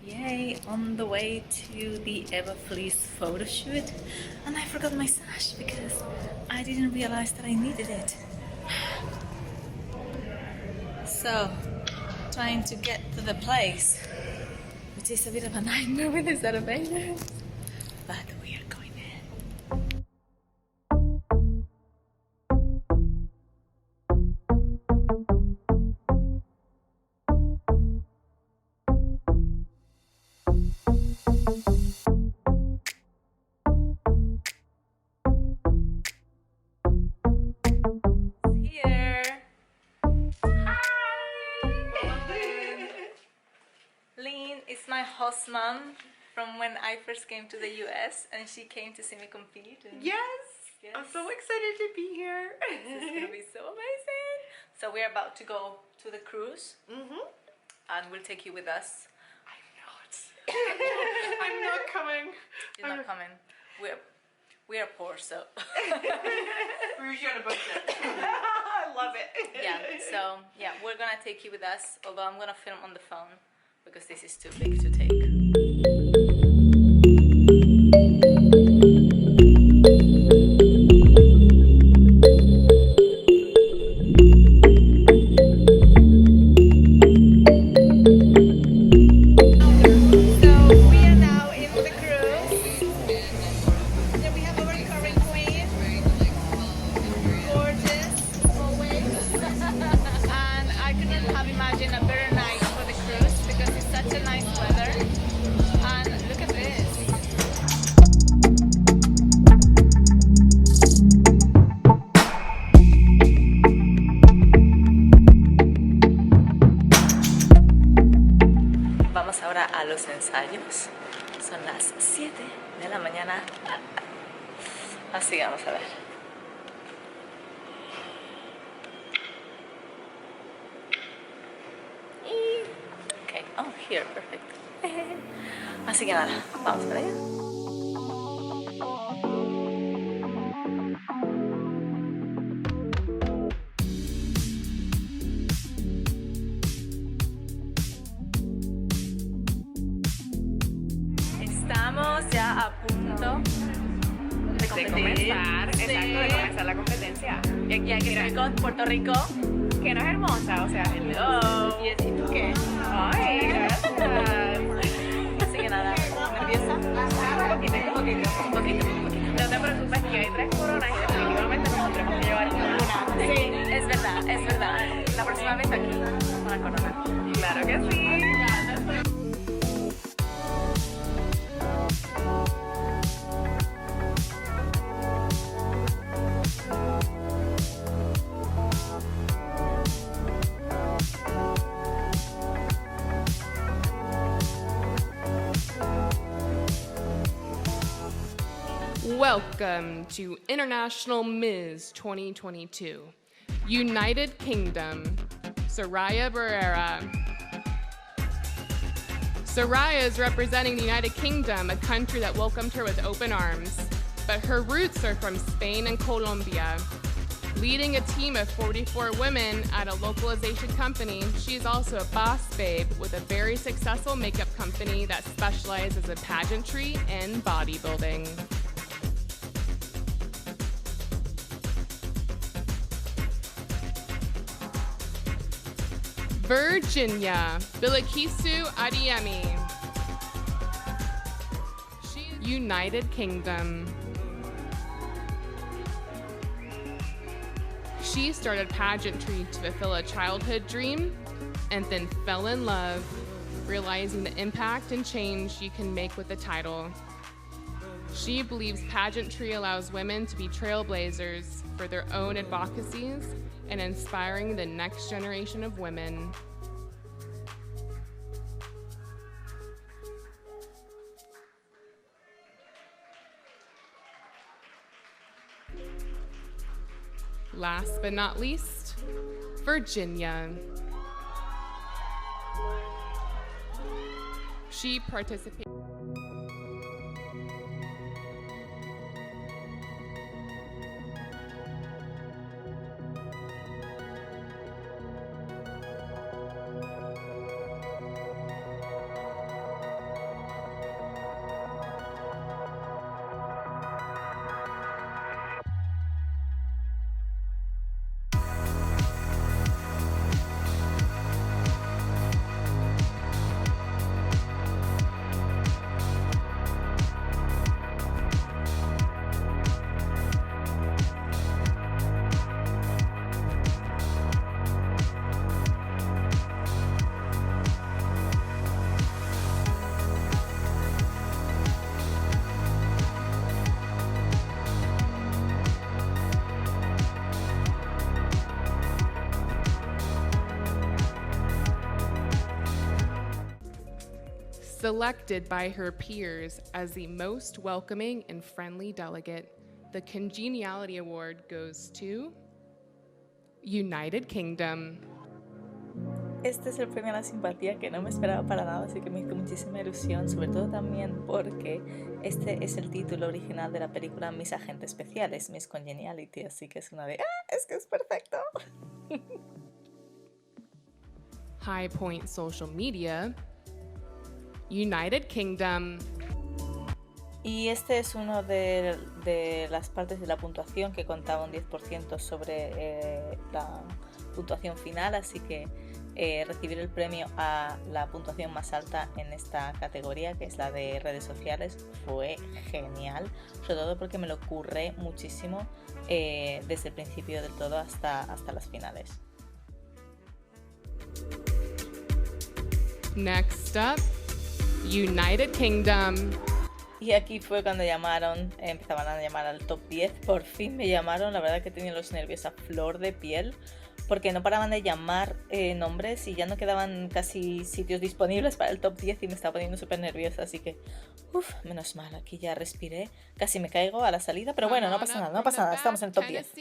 Yay, on the way to the Everfleece photo shoot, and I forgot my sash because I didn't realize that I needed it. So, trying to get to the place, which is a bit of a nightmare with this elevator, but we are going there. It's my host mom from when I first came to the US, and she came to see me compete. Yes, I'm so excited to be here. This is gonna be so amazing. So we're about to go to the cruise, and we'll take you with us. I'm not. I'm not coming. You're not coming. We are poor, so. We're gonna book it. I love it. Yeah. So yeah, we're gonna take you with us. Although I'm gonna film on the phone, because this is too big to take. Ahora a los ensayos. Son las 7 de la mañana. Así que vamos a ver. Ok, oh, here, perfecto. Así que nada, vamos para allá. Estamos ya a punto de comenzar, exacto, de comenzar la competencia. Y aquí que estoy con Puerto Rico. Que no es hermosa, o sea, hello. ¿Y tú qué? Ay, gracias. Así que nada, ¿nerviosa? Un poquito. No te preocupes que hay 3 coronas y definitivamente nos tendremos que llevar una. Sí, es verdad. La próxima vez aquí, una corona. Claro que sí. Welcome to International Ms. 2022. United Kingdom, Soraya Barrera. Soraya is representing the United Kingdom, a country that welcomed her with open arms. But her roots are from Spain and Colombia. Leading a team of 44 women at a localization company, she is also a boss babe with a very successful makeup company that specializes in pageantry and bodybuilding. Virginia, Bilikisu Adiemi. United Kingdom. She started pageantry to fulfill a childhood dream and then fell in love, realizing the impact and change you can make with the title. She believes pageantry allows women to be trailblazers for their own advocacies and inspiring the next generation of women. Last but not least, Virginia. She participated. Selected by her peers as the most welcoming and friendly delegate, the Congeniality Award goes to United Kingdom. Este es el premio a la simpatía que no me esperaba para nada, así que me hizo muchísima ilusión, sobre todo también porque este es el título original de la película Mis Agentes Especiales, Miss Congeniality, así que es una de es que es perfecto. High Point Social Media, United Kingdom. Y este es uno de las partes de la puntuación que contaba un 10% sobre la puntuación final, así que recibir el premio a la puntuación más alta en esta categoría, que es la de redes sociales, fue genial, sobre todo porque me lo curré muchísimo desde el principio del todo hasta las finales. Next up, United Kingdom. Y aquí fue cuando empezaban a llamar al top 10, por fin me llamaron, la verdad que tenía los nervios a flor de piel, porque no paraban de llamar nombres y ya no quedaban casi sitios disponibles para el top 10 y me estaba poniendo súper nerviosa, así que, menos mal, aquí ya respiré, casi me caigo a la salida, pero bueno, no pasa nada, estamos en el top 10.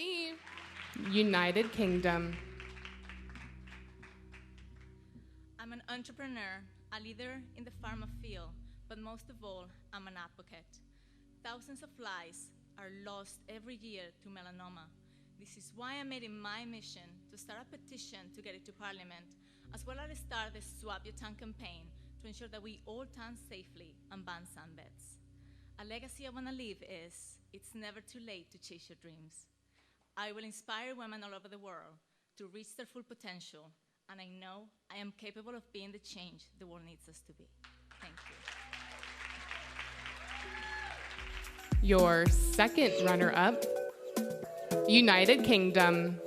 United Kingdom. I'm an entrepreneur, a leader in the pharma field, but most of all, I'm an advocate. Thousands of lives are lost every year to melanoma. This is why I made it my mission to start a petition to get it to Parliament, as well as start the Swap Your Tongue campaign to ensure that we all tan safely and ban sunbeds. A legacy I want to leave is, it's never too late to chase your dreams. I will inspire women all over the world to reach their full potential, and I know I am capable of being the change the world needs us to be. Thank you. Your second runner-up, United Kingdom.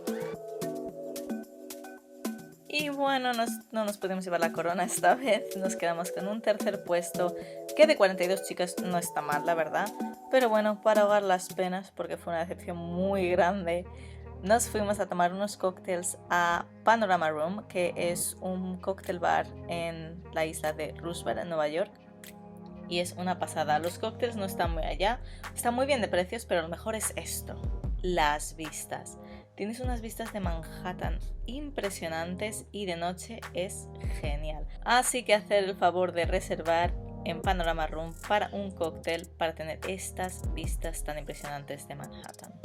Y bueno, no nos pudimos llevar la corona esta vez, nos quedamos con un tercer puesto, que de 42 chicas no está mal, la verdad. Pero bueno, para ahogar las penas, porque fue una decepción muy grande, nos fuimos a tomar unos cócteles a Panorama Room, que es un cóctel bar en la isla de Roosevelt, en Nueva York. Y es una pasada, los cócteles no están muy allá, están muy bien de precios, pero lo mejor es esto, las vistas. Tienes unas vistas de Manhattan impresionantes y de noche es genial. Así que hacer el favor de reservar en Panorama Room para un cóctel para tener estas vistas tan impresionantes de Manhattan.